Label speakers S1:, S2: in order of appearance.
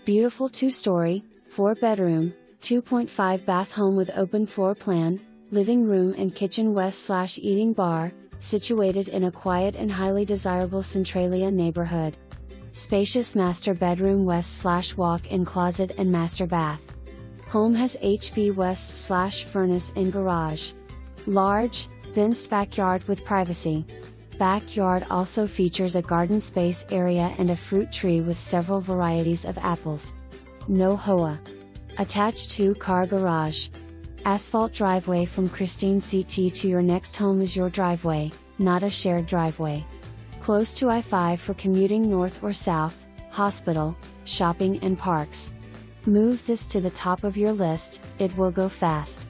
S1: Beautiful 2-story, 4-bedroom, 2.5 bath home with open floor plan, living room and kitchen west/eating bar, situated in a quiet and highly desirable Centralia neighborhood. Spacious master bedroom west/walk-in closet and master bath. Home has HB west/furnace and garage. Large, fenced backyard with privacy. Backyard also features a garden space area and a fruit tree with several varieties of apples. No HOA. Attached 2-car garage. Asphalt driveway from Kristine Ct to your next home is your driveway, not a shared driveway. Close to I-5 for commuting north or south, hospital, shopping and parks. Move this to the top of your list, it will go fast.